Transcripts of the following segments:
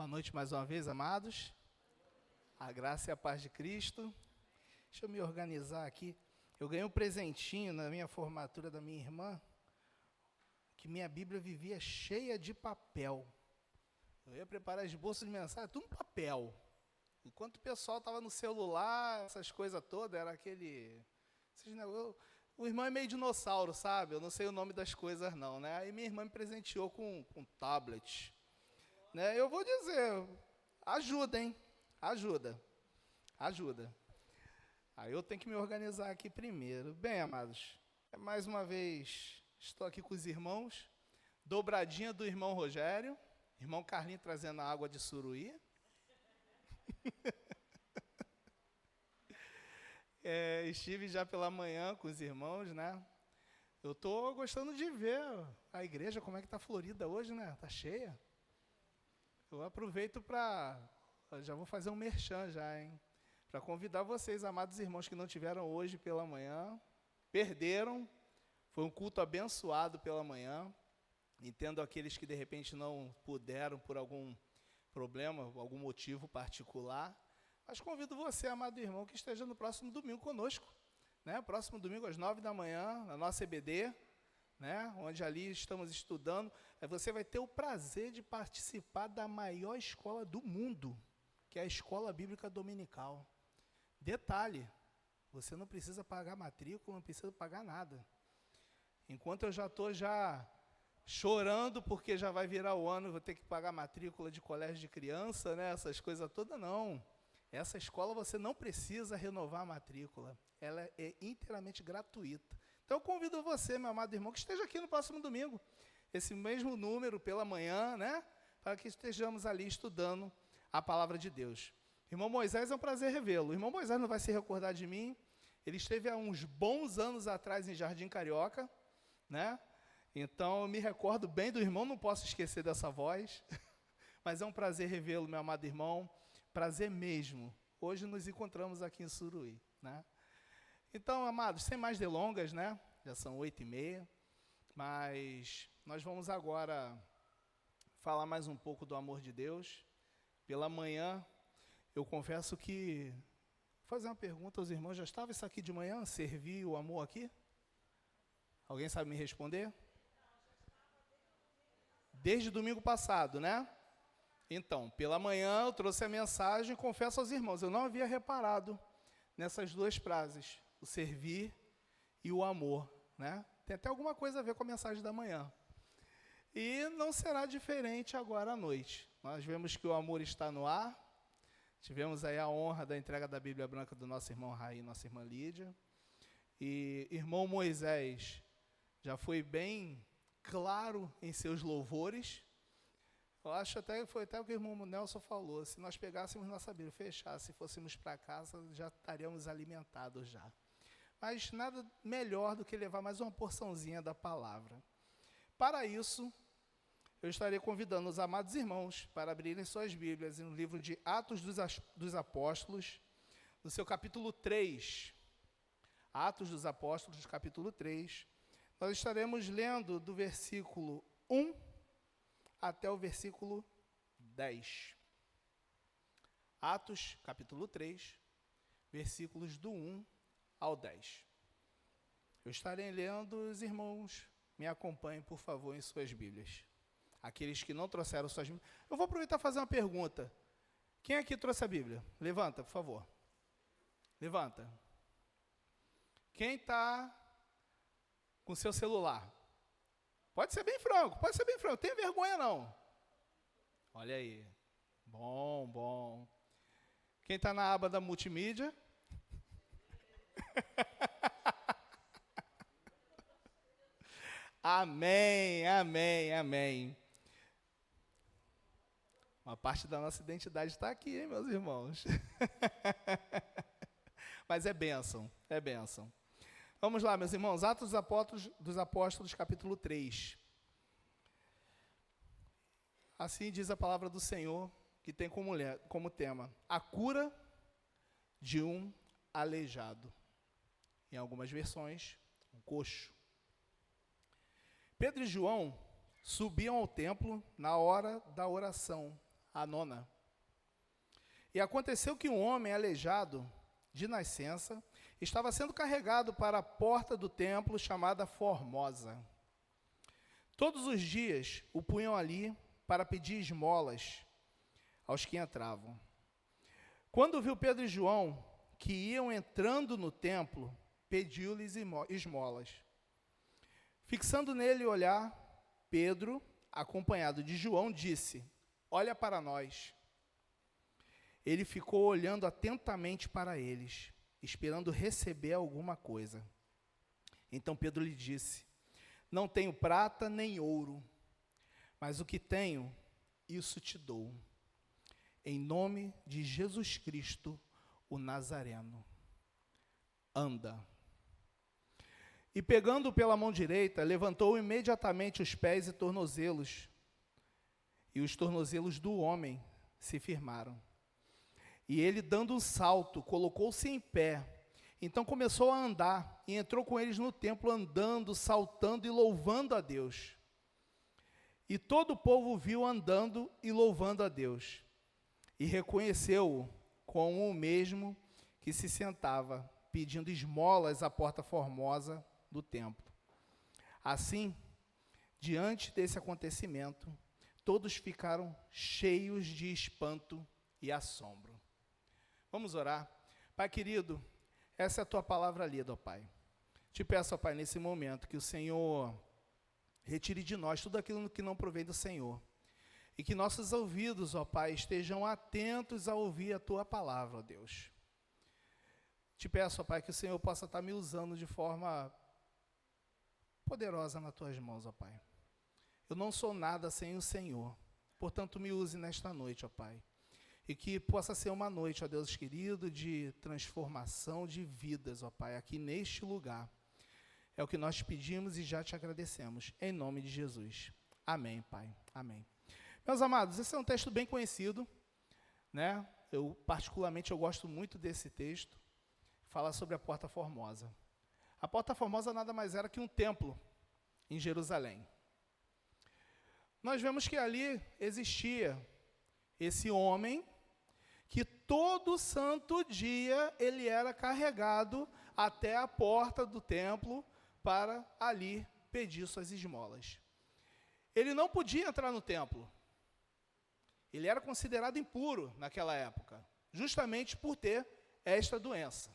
Boa noite mais uma vez, amados. A graça e a paz de Cristo. Deixa eu me organizar aqui. Eu ganhei um presentinho na minha formatura da minha irmã, que minha Bíblia vivia cheia de papel. Eu ia preparar esboço de mensagem, tudo no papel. Enquanto o pessoal estava no celular, essas coisas todas, era aquele... O irmão é meio dinossauro, sabe? Eu não sei o nome das coisas não, né? Aí minha irmã me presenteou com tablet. Né? Eu vou dizer, ajuda, hein? Ajuda. Aí eu tenho que me organizar aqui primeiro. Bem, amados, mais uma vez estou aqui com os irmãos, dobradinha do irmão Rogério, irmão Carlinhos trazendo a água de Suruí. Estive já pela manhã com os irmãos, né? Eu estou gostando de ver a igreja, como é que está florida hoje, né? Está cheia. Eu aproveito já vou fazer um merchan já, hein? Para convidar vocês, amados irmãos, que não tiveram hoje pela manhã, perderam, foi um culto abençoado pela manhã. Entendo aqueles que de repente não puderam por algum problema, algum motivo particular, mas convido você, amado irmão, que esteja no próximo domingo conosco, né? Próximo domingo às 9 da manhã, na nossa EBD, né? Onde ali estamos estudando. Você vai ter o prazer de participar da maior escola do mundo, que é a Escola Bíblica Dominical. Detalhe, você não precisa pagar matrícula, não precisa pagar nada. Enquanto eu já estou chorando porque já vai virar o ano, vou ter que pagar matrícula de colégio de criança, né? Essas coisas todas, não. Essa escola você não precisa renovar a matrícula. Ela é inteiramente gratuita. Então eu convido você, meu amado irmão, que esteja aqui no próximo domingo. Esse mesmo número pela manhã, né? Para que estejamos ali estudando a palavra de Deus. Irmão Moisés, é um prazer revê-lo. O irmão Moisés não vai se recordar de mim. Ele esteve há uns bons anos atrás em Jardim Carioca, né? Então eu me recordo bem do irmão, não posso esquecer dessa voz. Mas é um prazer revê-lo, meu amado irmão. Prazer mesmo. Hoje nos encontramos aqui em Suruí, né? Então, amados, sem mais delongas, né? Já são 8h30, mas nós vamos agora falar mais um pouco do amor de Deus. Pela manhã, eu confesso que... Vou fazer uma pergunta aos irmãos, já estava isso aqui de manhã? Servir o amor aqui? Alguém sabe me responder? Desde domingo passado, né? Então, pela manhã eu trouxe a mensagem e confesso aos irmãos, eu não havia reparado nessas duas frases, o servir e o amor, né? Tem até alguma coisa a ver com a mensagem da manhã. E não será diferente agora à noite. Nós vemos que o amor está no ar, tivemos aí a honra da entrega da Bíblia Branca do nosso irmão Raí e nossa irmã Lídia. E irmão Moisés já foi bem claro em seus louvores. Eu acho até que foi até o que o irmão Nelson falou, se nós pegássemos nossa Bíblia, fechasse, se fôssemos para casa, já estaríamos alimentados já. Mas nada melhor do que levar mais uma porçãozinha da palavra. Para isso, eu estarei convidando os amados irmãos para abrirem suas Bíblias no livro de Atos dos Apóstolos, no seu capítulo 3. Atos dos Apóstolos, capítulo 3. Nós estaremos lendo do versículo 1 até o versículo 10. Atos, capítulo 3, versículos do 1 ao 10. Eu estarei lendo, os irmãos me acompanhem, por favor, em suas Bíblias. Aqueles que não trouxeram suas Bíblias. Eu vou aproveitar e fazer uma pergunta. Quem aqui trouxe a Bíblia? Levanta, por favor. Levanta. Quem está com seu celular? Pode ser bem franco, não tem vergonha não. Olha aí, bom. Quem está na aba da multimídia? Amém. Uma parte da nossa identidade está aqui, hein, meus irmãos? Mas é bênção. Vamos lá, meus irmãos, Atos dos Apóstolos, capítulo 3. Assim diz a palavra do Senhor, que tem como tema a cura de um aleijado. Em algumas versões, um coxo. Pedro e João subiam ao templo na hora da oração, a nona. E aconteceu que um homem aleijado de nascença estava sendo carregado para a porta do templo chamada Formosa. Todos os dias o punham ali para pedir esmolas aos que entravam. Quando viu Pedro e João que iam entrando no templo, pediu-lhes esmolas. Fixando nele o olhar, Pedro, acompanhado de João, disse: olha para nós. Ele ficou olhando atentamente para eles, esperando receber alguma coisa. Então Pedro lhe disse: não tenho prata nem ouro, mas o que tenho, isso te dou. Em nome de Jesus Cristo, o Nazareno, anda. E pegando-o pela mão direita, levantou imediatamente os pés e tornozelos, e os tornozelos do homem se firmaram. E ele, dando um salto, colocou-se em pé. Então começou a andar, e entrou com eles no templo, andando, saltando e louvando a Deus. E todo o povo viu andando e louvando a Deus, e reconheceu-o como o mesmo que se sentava, pedindo esmolas à porta formosa do templo. Assim, diante desse acontecimento, todos ficaram cheios de espanto e assombro. Vamos orar. Pai querido, essa é a tua palavra lida, ó Pai. Te peço, ó Pai, nesse momento, que o Senhor retire de nós tudo aquilo que não provém do Senhor. E que nossos ouvidos, ó Pai, estejam atentos a ouvir a tua palavra, ó Deus. Te peço, ó Pai, que o Senhor possa estar me usando de forma poderosa nas tuas mãos, ó Pai. Eu não sou nada sem o Senhor. Portanto, me use nesta noite, ó Pai. E que possa ser uma noite, ó Deus querido, de transformação de vidas, ó Pai, aqui neste lugar. É o que nós te pedimos e já te agradecemos. Em nome de Jesus. Amém, Pai. Amém. Meus amados, esse é um texto bem conhecido, né? Particularmente, eu gosto muito desse texto. Fala sobre a Porta Formosa. A Porta Formosa nada mais era que um templo em Jerusalém. Nós vemos que ali existia esse homem que todo santo dia ele era carregado até a porta do templo para ali pedir suas esmolas. Ele não podia entrar no templo. Ele era considerado impuro naquela época, justamente por ter esta doença.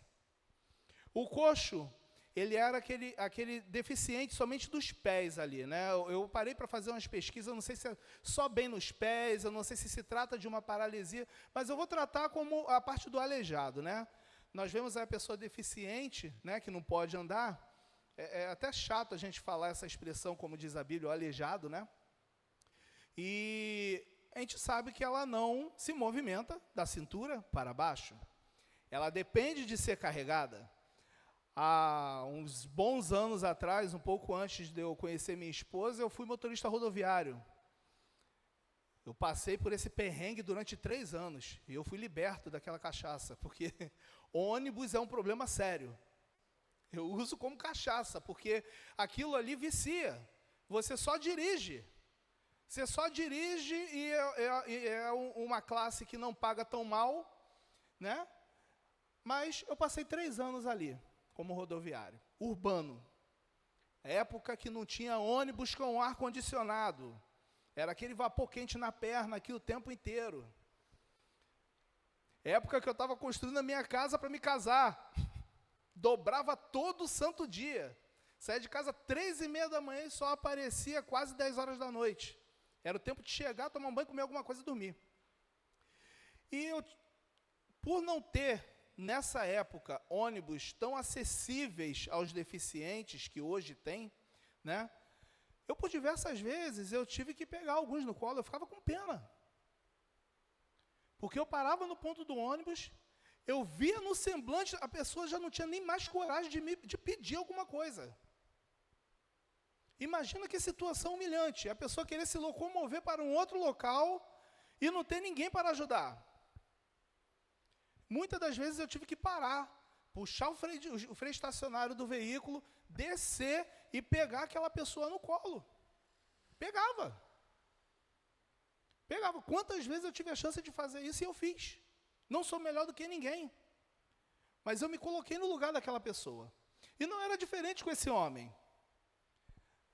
O coxo, ele era aquele deficiente somente dos pés ali, né? Eu parei para fazer umas pesquisas, eu não sei se é só bem nos pés, eu não sei se trata de uma paralisia, mas eu vou tratar como a parte do aleijado, né? Nós vemos a pessoa deficiente, né, que não pode andar. É até chato a gente falar essa expressão, como diz a Bíblia, o aleijado, né? E a gente sabe que ela não se movimenta da cintura para baixo. Ela depende de ser carregada. Há uns bons anos atrás, um pouco antes de eu conhecer minha esposa, eu fui motorista rodoviário. Eu passei por esse perrengue durante 3 anos, e eu fui liberto daquela cachaça, porque ônibus é um problema sério. Eu uso como cachaça, porque aquilo ali vicia. Você só dirige. Você só dirige e é uma classe que não paga tão mal, né? Mas eu passei 3 anos ali, como rodoviário, urbano. Época que não tinha ônibus com ar-condicionado. Era aquele vapor quente na perna aqui o tempo inteiro. Época que eu estava construindo a minha casa para me casar. Dobrava todo santo dia. Saía de casa 3h30 da manhã e só aparecia quase 10 horas da noite. Era o tempo de chegar, tomar um banho, comer alguma coisa e dormir. E eu, por não ter, nessa época, ônibus tão acessíveis aos deficientes que hoje tem, né? Eu, por diversas vezes, eu tive que pegar alguns no colo, eu ficava com pena. Porque eu parava no ponto do ônibus, eu via no semblante, a pessoa já não tinha nem mais coragem de pedir alguma coisa. Imagina que situação humilhante, a pessoa querer se locomover para um outro local e não ter ninguém para ajudar. Muitas das vezes eu tive que parar, puxar o freio estacionário do veículo, descer e pegar aquela pessoa no colo. Pegava. Pegava. Quantas vezes eu tive a chance de fazer isso e eu fiz. Não sou melhor do que ninguém. Mas eu me coloquei no lugar daquela pessoa. E não era diferente com esse homem.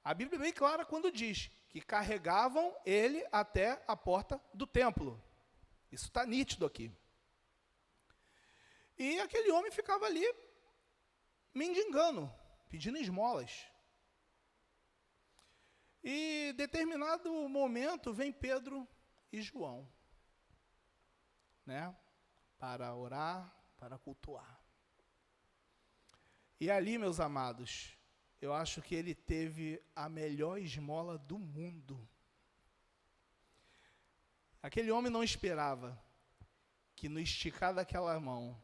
A Bíblia é bem clara quando diz que carregavam ele até a porta do templo. Isso está nítido aqui. E aquele homem ficava ali mendigando, pedindo esmolas. E em determinado momento vem Pedro e João, né, para orar, para cultuar. E ali, meus amados, eu acho que ele teve a melhor esmola do mundo. Aquele homem não esperava que no esticar daquela mão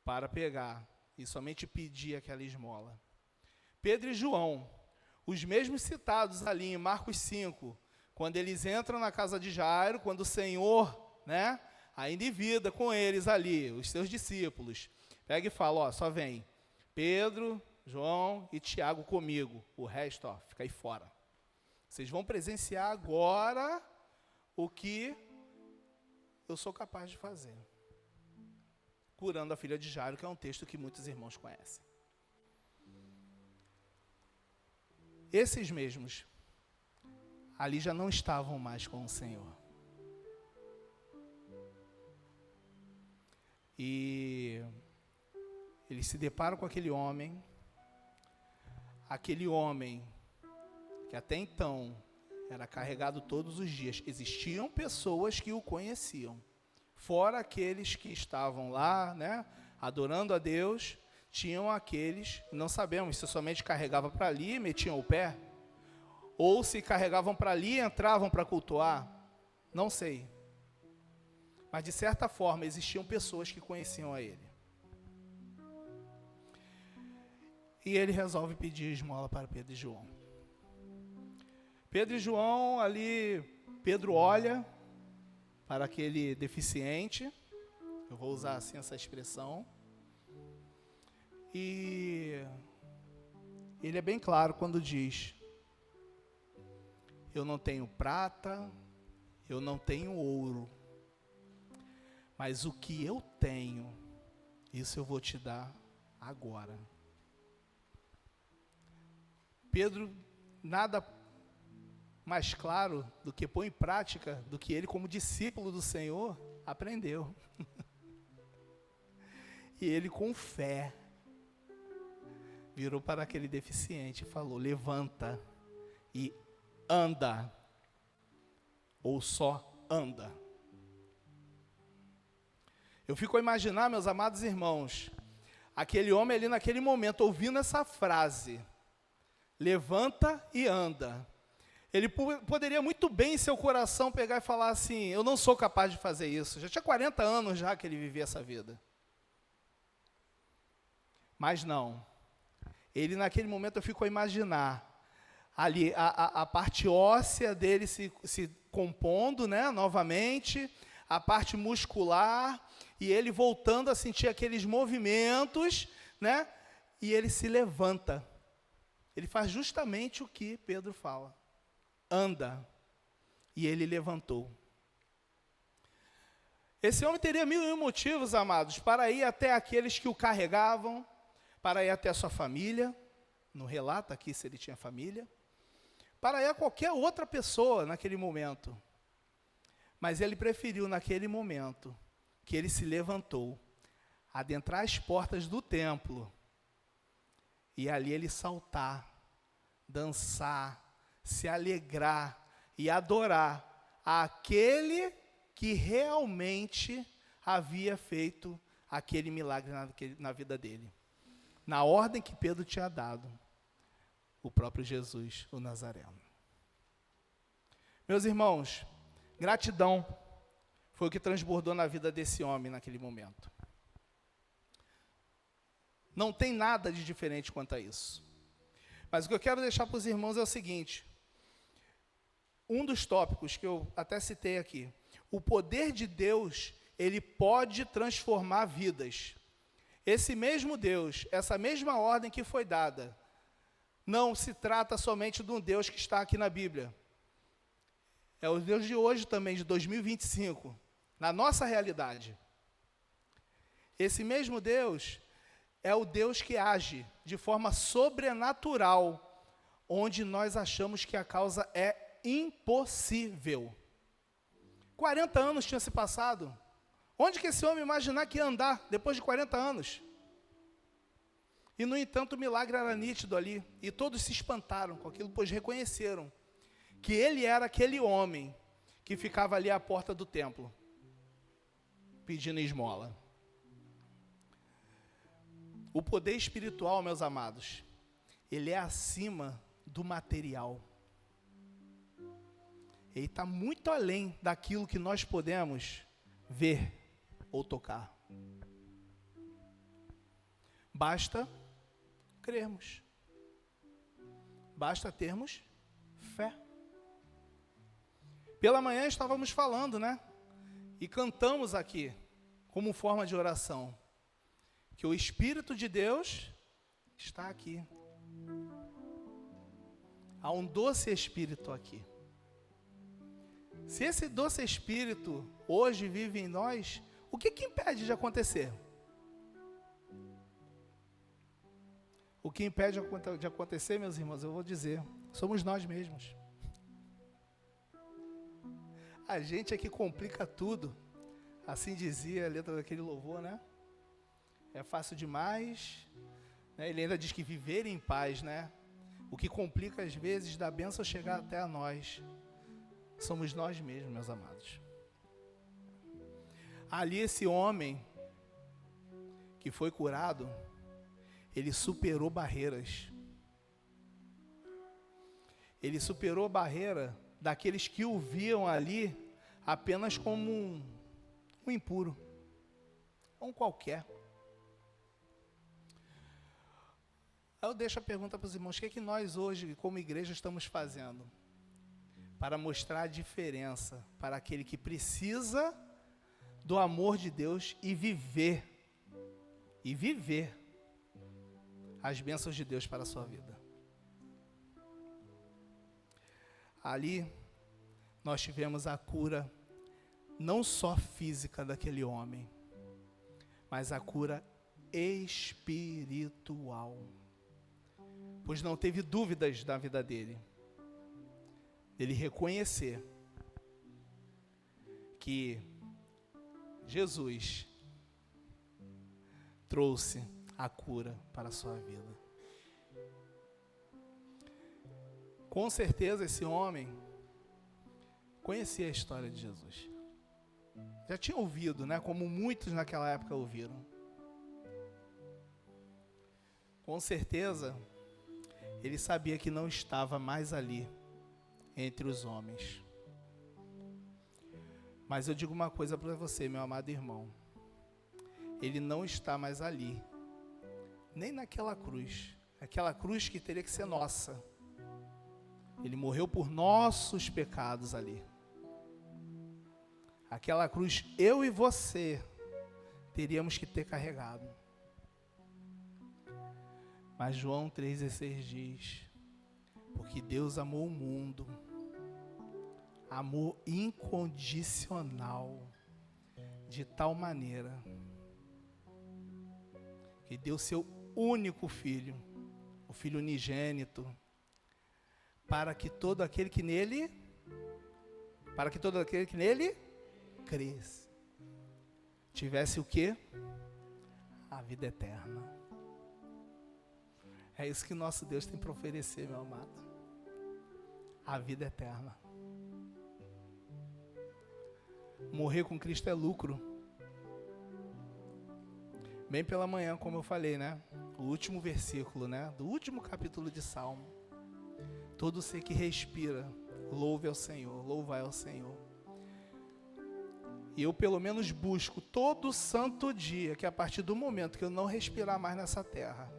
para pegar e somente pedir aquela esmola. Pedro e João, os mesmos citados ali em Marcos 5, quando eles entram na casa de Jairo, quando o Senhor, né, ainda em vida com eles ali, os seus discípulos, pega e fala, ó, só vem Pedro, João e Tiago comigo, o resto, ó, fica aí fora. Vocês vão presenciar agora o que eu sou capaz de fazer. Curando a filha de Jairo, que é um texto que muitos irmãos conhecem. Esses mesmos, ali já não estavam mais com o Senhor. E eles se deparam com aquele homem que até então era carregado todos os dias. Existiam pessoas que o conheciam, fora aqueles que estavam lá, né, adorando a Deus. Tinham aqueles, não sabemos se somente carregavam para ali e metiam o pé, ou se carregavam para ali e entravam para cultuar, não sei. Mas de certa forma existiam pessoas que conheciam a ele. E ele resolve pedir esmola para Pedro e João. Pedro e João ali, Pedro olha para aquele deficiente, eu vou usar assim essa expressão, e ele é bem claro quando diz, eu não tenho prata, eu não tenho ouro, mas o que eu tenho, isso eu vou te dar agora. Pedro, nada mais claro do que pôr em prática, do que ele como discípulo do Senhor, aprendeu. E ele com fé, virou para aquele deficiente e falou, levanta e anda, ou só anda. Eu fico a imaginar, meus amados irmãos, aquele homem ali naquele momento, ouvindo essa frase, levanta e anda. Ele poderia muito bem em seu coração pegar e falar assim, eu não sou capaz de fazer isso. Já tinha 40 anos já que ele vivia essa vida. Mas não. Ele naquele momento, eu fico a imaginar, ali a parte óssea dele se compondo, né, novamente, a parte muscular, e ele voltando a sentir aqueles movimentos, né, e ele se levanta. Ele faz justamente o que Pedro fala. Anda. E ele levantou. Esse homem teria 1000 motivos, amados, para ir até aqueles que o carregavam, para ir até a sua família, não relata aqui se ele tinha família, para ir a qualquer outra pessoa naquele momento. Mas ele preferiu naquele momento, que ele se levantou, adentrar as portas do templo, e ali ele saltar, dançar, se alegrar e adorar aquele que realmente havia feito aquele milagre na vida dele. Na ordem que Pedro tinha dado, o próprio Jesus, o Nazareno. Meus irmãos, gratidão foi o que transbordou na vida desse homem naquele momento. Não tem nada de diferente quanto a isso. Mas o que eu quero deixar para os irmãos é o seguinte, um dos tópicos que eu até citei aqui, o poder de Deus, ele pode transformar vidas. Esse mesmo Deus, essa mesma ordem que foi dada, não se trata somente de um Deus que está aqui na Bíblia. É o Deus de hoje também, de 2025, na nossa realidade. Esse mesmo Deus é o Deus que age de forma sobrenatural, onde nós achamos que a causa é impossível. 40 anos tinha se passado. Onde que esse homem imaginar que ia andar depois de 40 anos? E, no entanto, o milagre era nítido ali. E todos se espantaram com aquilo, pois reconheceram que ele era aquele homem que ficava ali à porta do templo, pedindo esmola. O poder espiritual, meus amados, ele é acima do material. Ele está muito além daquilo que nós podemos ver ou tocar. Basta crermos. Basta termos fé. Pela manhã estávamos falando, né? E cantamos aqui, como forma de oração, que o Espírito de Deus está aqui. Há um doce Espírito aqui. Se esse doce Espírito hoje vive em nós, o que impede de acontecer? O que impede de acontecer, meus irmãos, eu vou dizer, somos nós mesmos. A gente é que complica tudo. Assim dizia a letra daquele louvor, né? É fácil demais, né? Ele ainda diz que viver em paz, né? O que complica às vezes da bênção chegar até a nós somos nós mesmos, meus amados. Ali esse homem que foi curado, ele superou barreiras. Ele superou a barreira daqueles que o viam ali apenas como um impuro, um qualquer. Aí eu deixo a pergunta para os irmãos: o que é que nós hoje, como igreja, estamos fazendo para mostrar a diferença para aquele que precisa do amor de Deus e viver as bênçãos de Deus para a sua vida? Ali nós tivemos a cura não só física daquele homem, mas a cura espiritual. Pois não teve dúvidas na vida dele. Ele reconhecer que Jesus trouxe a cura para a sua vida. Com certeza esse homem conhecia a história de Jesus. Já tinha ouvido, né? Como muitos naquela época ouviram. Com certeza ele sabia que não estava mais ali entre os homens. Mas eu digo uma coisa para você, meu amado irmão. Ele não está mais ali, nem naquela cruz. Aquela cruz que teria que ser nossa. Ele morreu por nossos pecados ali. Aquela cruz, eu e você teríamos que ter carregado. Mas João 3,16 diz: porque Deus amou o mundo, amor incondicional, de tal maneira que deu seu único filho, o Filho unigênito, para que todo aquele que nele cresce, tivesse o quê? A vida eterna. É isso que nosso Deus tem para oferecer, meu amado. A vida eterna. Morrer com Cristo é lucro. Bem pela manhã, como eu falei, né? O último versículo, né? Do último capítulo de Salmo. Todo ser que respira, louve ao Senhor, louvai ao Senhor. E eu pelo menos busco todo santo dia, que a partir do momento que eu não respirar mais nessa terra,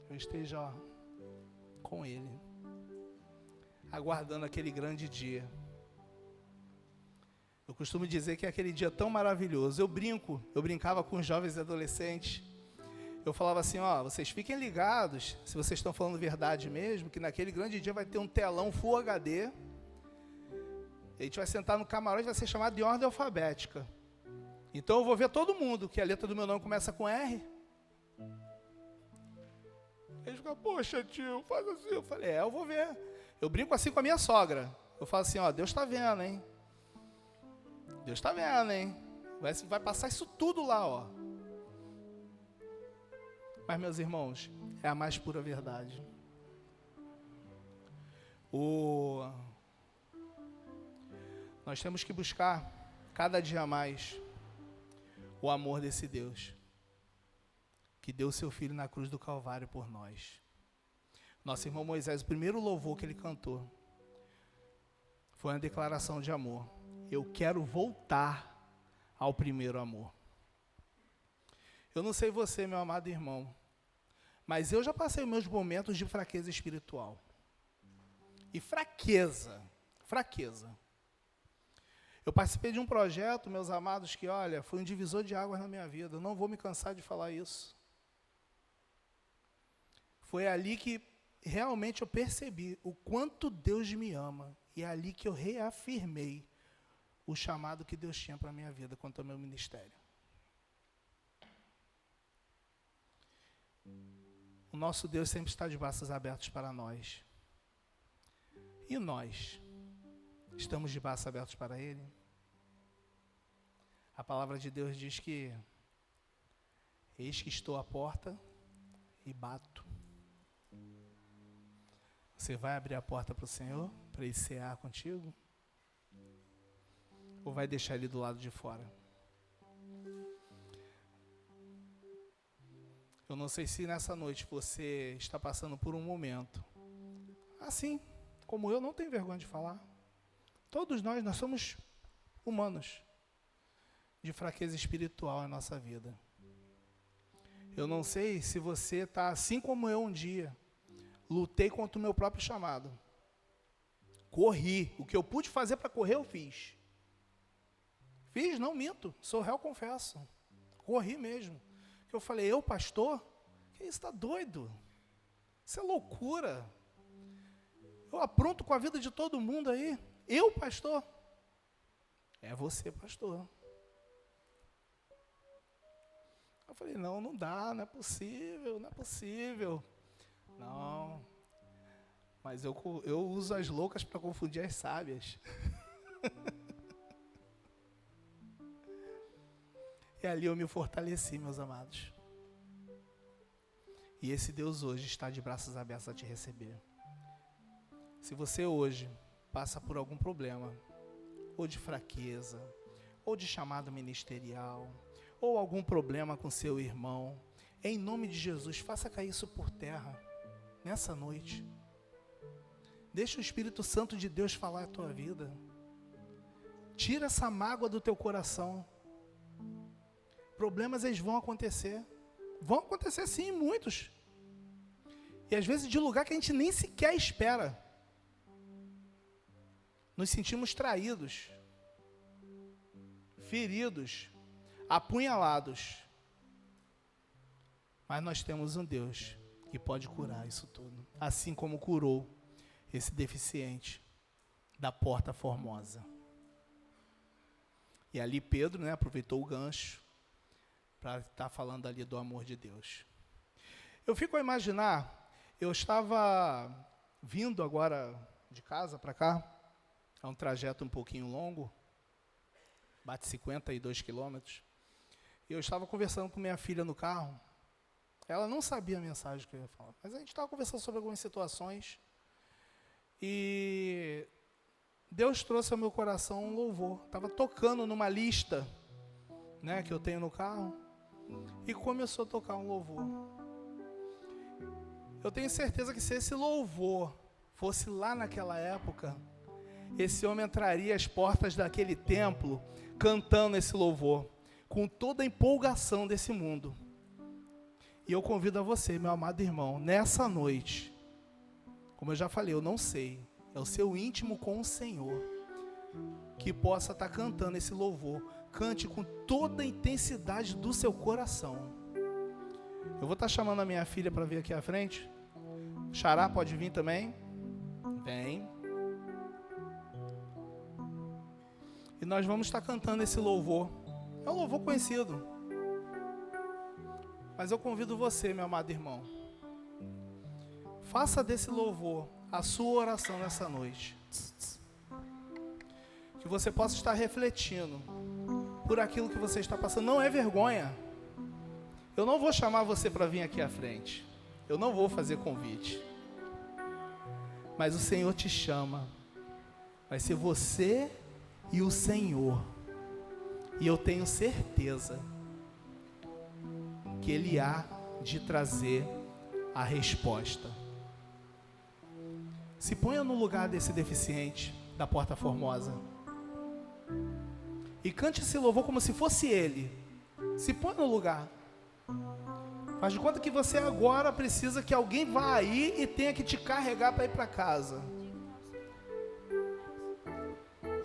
eu esteja com Ele, aguardando aquele grande dia. Eu costumo dizer que é aquele dia tão maravilhoso. Eu brincava com os jovens e adolescentes. Eu falava assim, ó, vocês fiquem ligados, se vocês estão falando verdade mesmo, que naquele grande dia vai ter um telão Full HD. A gente vai sentar no camarote, vai ser chamado de ordem alfabética. Então eu vou ver todo mundo, que a letra do meu nome começa com R. Eles ficam, poxa tio, faz assim. Eu falei, eu vou ver. Eu brinco assim com a minha sogra. Eu falo assim, ó, Deus está vendo, hein? Deus está vendo, hein? Vai passar isso tudo lá, ó. Mas, meus irmãos, é a mais pura verdade. Nós temos que buscar, cada dia mais, o amor desse Deus, que deu seu Filho na cruz do Calvário por nós. Nosso irmão Moisés, o primeiro louvor que ele cantou, foi uma declaração de amor. Eu quero voltar ao primeiro amor. Eu não sei você, meu amado irmão, mas eu já passei meus momentos de fraqueza espiritual. E fraqueza. Eu participei de um projeto, meus amados, que, olha, foi um divisor de águas na minha vida. Eu não vou me cansar de falar isso. Foi ali que realmente eu percebi o quanto Deus me ama. E é ali que eu reafirmei o chamado que Deus tinha para a minha vida quanto ao meu ministério. O nosso Deus sempre está de braços abertos para nós. E nós? Estamos de braços abertos para Ele? A palavra de Deus diz que eis que estou à porta e bato. Você vai abrir a porta para o Senhor, para Ele cear contigo? Ou vai deixar Ele do lado de fora? Eu não sei se nessa noite você está passando por um momento, assim como eu, não tenho vergonha de falar. Todos nós somos humanos, de fraqueza espiritual na nossa vida. Eu não sei se você está assim como eu um dia. Lutei contra o meu próprio chamado. Corri. O que eu pude fazer para correr, eu fiz. Fiz, não minto. Sou réu, confesso. Corri mesmo. Que eu falei, eu, pastor? Que isso, está doido? Isso é loucura. Eu apronto com a vida de todo mundo aí. Eu, pastor? É você, pastor. Eu falei, não dá, não é possível. Não, mas eu uso as loucas para confundir as sábias. E ali eu me fortaleci, meus amados. E esse Deus hoje está de braços abertos a te receber. Se você hoje passa por algum problema, ou de fraqueza, ou de chamado ministerial, ou algum problema com seu irmão, em nome de Jesus, faça cair isso por terra, nessa noite. Deixa o Espírito Santo de Deus falar a tua vida. Tira essa mágoa do teu coração. Problemas, eles vão acontecer. Vão acontecer sim, muitos. E às vezes de lugar que a gente nem sequer espera. Nos sentimos traídos, feridos, apunhalados. Mas nós temos um Deus que pode curar isso tudo. Assim como curou esse deficiente da Porta Formosa. E ali Pedro, aproveitou o gancho para estar falando ali do amor de Deus. Eu fico a imaginar, eu estava vindo agora de casa para cá, é um trajeto um pouquinho longo, bate 52 quilômetros, e eu estava conversando com minha filha no carro. Ela não sabia a mensagem que eu ia falar, mas a gente estava conversando sobre algumas situações, e Deus trouxe ao meu coração um louvor. Estava tocando numa lista, que eu tenho no carro, e começou a tocar um louvor. Eu tenho certeza que se esse louvor fosse lá naquela época, esse homem entraria às portas daquele templo, cantando esse louvor, com toda a empolgação desse mundo. E eu convido a você, meu amado irmão, nessa noite, como eu já falei, eu não sei, é o seu íntimo com o Senhor, que possa estar cantando esse louvor. Cante com toda a intensidade do seu coração. Eu vou estar chamando a minha filha para vir aqui à frente. Xará, pode vir também? Vem. E nós vamos estar cantando esse louvor. É um louvor conhecido. Mas eu convido você, meu amado irmão, faça desse louvor a sua oração nessa noite. Que você possa estar refletindo por aquilo que você está passando. Não é vergonha. Eu não vou chamar você para vir aqui à frente. Eu não vou fazer convite. Mas o Senhor te chama. Vai ser você e o Senhor. E eu tenho certeza que Ele há de trazer a resposta. Se ponha no lugar desse deficiente da Porta Formosa. E cante esse louvor como se fosse ele. Se põe no lugar. Faz de conta que você agora precisa que alguém vá aí e tenha que te carregar para ir para casa.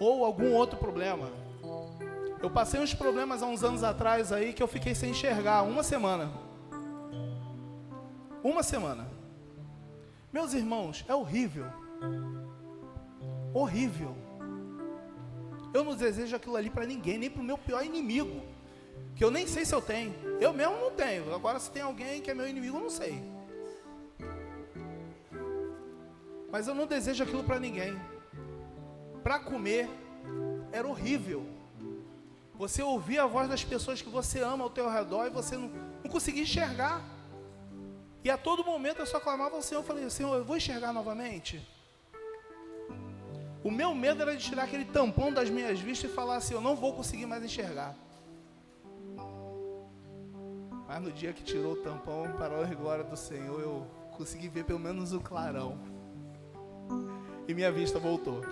Ou algum outro problema. Eu passei uns problemas há uns anos atrás aí que eu fiquei sem enxergar uma semana. Uma semana. Meus irmãos, é horrível. Horrível. Eu não desejo aquilo ali para ninguém, nem para o meu pior inimigo. Que eu nem sei se eu tenho. Eu mesmo não tenho. Agora se tem alguém que é meu inimigo, eu não sei. Mas eu não desejo aquilo para ninguém. Para comer, era horrível. Você ouvia a voz das pessoas que você ama ao teu redor e você não conseguia enxergar. E a todo momento eu só clamava ao Senhor. Eu falei, Senhor, eu vou enxergar novamente? O meu medo era de tirar aquele tampão das minhas vistas e falar assim, eu não vou conseguir mais enxergar. Mas no dia que tirou o tampão, para a honra e glória do Senhor, eu consegui ver pelo menos o clarão. E minha vista voltou.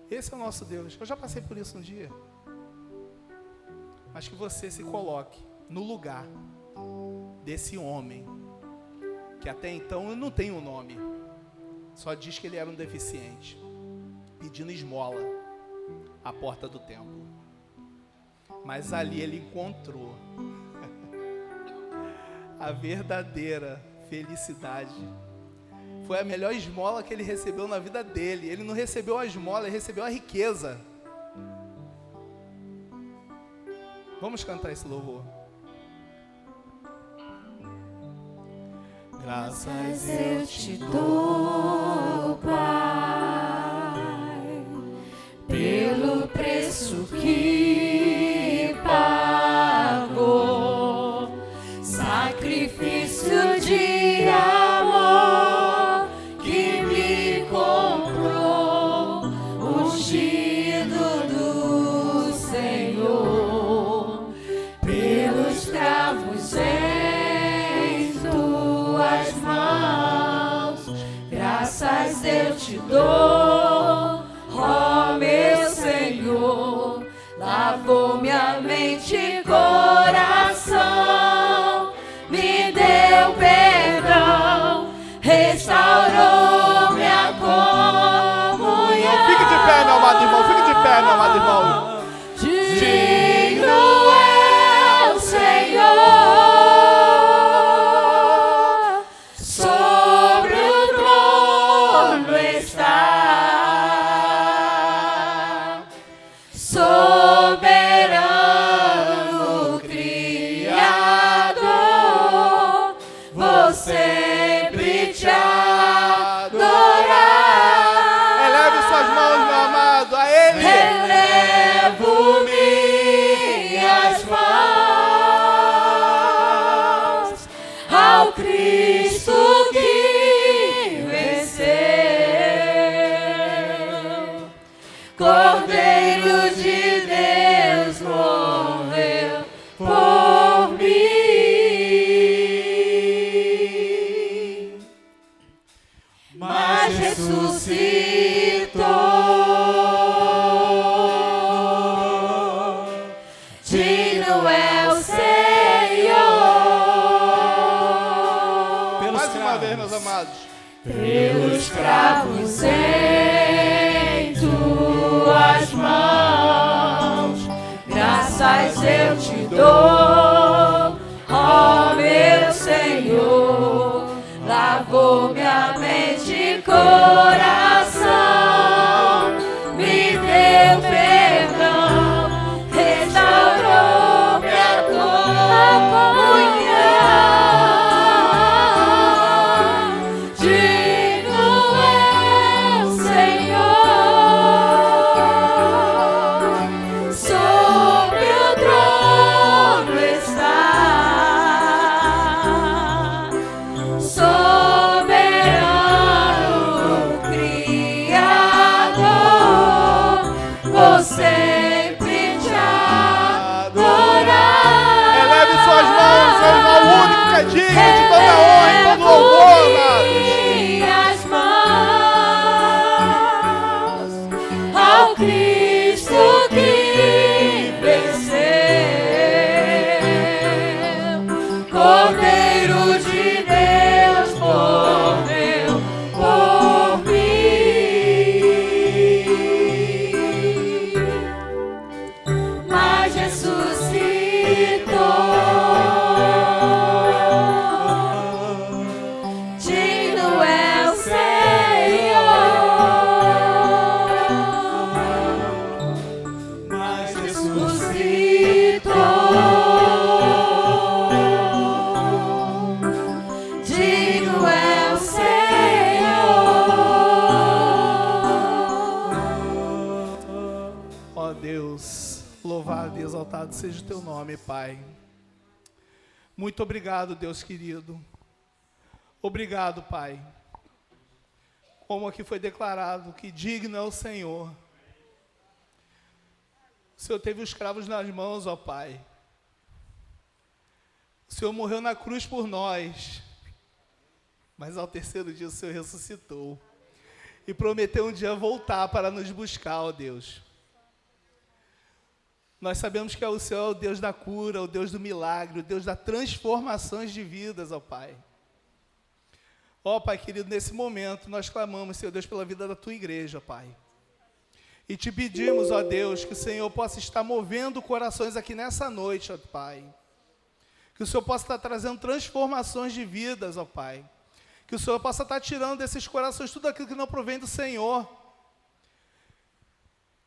Esse é o nosso Deus. Eu já passei por isso um dia. Mas que você se coloque no lugar desse homem, que até então não tem um nome. Só diz que ele era um deficiente, pedindo esmola à porta do templo. Mas ali ele encontrou a verdadeira felicidade. Foi a melhor esmola que ele recebeu na vida dele. Ele não recebeu a esmola, ele recebeu a riqueza. Vamos cantar esse louvor. Graças eu te dou, Pai, pelo preço que pagou, sacrifício de amor que me comprou, ungido do Senhor, pelos cravos em tuas mãos, graças eu te dou, ó meu Senhor, lavou minha mente e coração, me deu perdão, restaurou minha comunhão. Fique de pé, meu amado irmão, fique de pé, meu amado irmão. Digno é o Senhor, sobre o trono está, soberano Criador, vou sempre te adorar. Eleve suas mãos, meu amado, a Ele. Elevo minhas mãos ao Cristo que venceu. Cordeiro de Deus morreu por mim, mas ressuscitou. Digno é o Senhor. Mais uma vez, meus amados. Pelos cravos em tuas mãos, graças eu te dou, ó meu Senhor, lavou minha mente e coração, me Louvado e exaltado seja o teu nome, Pai. Muito obrigado, Deus querido. Obrigado, Pai. Como aqui foi declarado, que digno é o Senhor. O Senhor teve os cravos nas mãos, ó Pai. O Senhor morreu na cruz por nós. Mas ao terceiro dia o Senhor ressuscitou. E prometeu um dia voltar para nos buscar, ó Deus. Nós sabemos que o Senhor é o Deus da cura, o Deus do milagre, o Deus das transformações de vidas, ó Pai. Ó Pai querido, nesse momento nós clamamos, Senhor Deus, pela vida da Tua igreja, Pai. E te pedimos, ó Deus, que o Senhor possa estar movendo corações aqui nessa noite, ó Pai. Que o Senhor possa estar trazendo transformações de vidas, ó Pai. Que o Senhor possa estar tirando desses corações tudo aquilo que não provém do Senhor.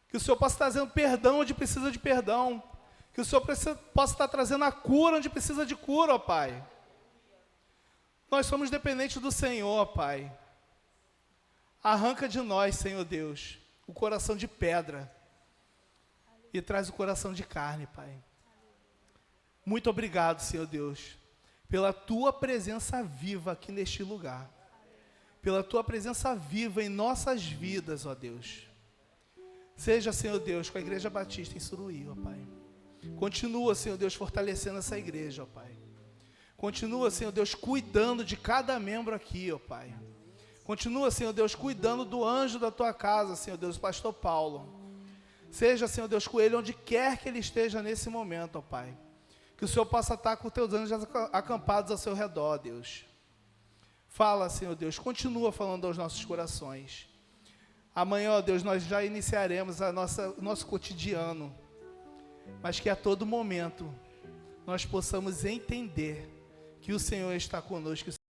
Que o Senhor possa estar trazendo perdão onde precisa de perdão. Que o Senhor possa estar trazendo a cura onde precisa de cura, ó Pai. Nós somos dependentes do Senhor, ó Pai. Arranca de nós, Senhor Deus, o coração de pedra e traz o coração de carne, Pai. Muito obrigado, Senhor Deus, pela Tua presença viva aqui neste lugar. Pela Tua presença viva em nossas vidas, ó Deus. Seja, Senhor Deus, com a Igreja Batista em Suruí, ó Pai. Continua, Senhor Deus, fortalecendo essa igreja, ó Pai. Continua, Senhor Deus, cuidando de cada membro aqui, ó Pai. Continua, Senhor Deus, cuidando do anjo da Tua casa, Senhor Deus, o pastor Paulo. Seja, Senhor Deus, com ele onde quer que ele esteja nesse momento, ó Pai. Que o Senhor possa estar com os Teus anjos acampados ao seu redor, Deus. Fala, Senhor Deus, continua falando aos nossos corações. Amanhã, ó Deus, nós já iniciaremos o nosso cotidiano, mas que a todo momento nós possamos entender que o Senhor está conosco.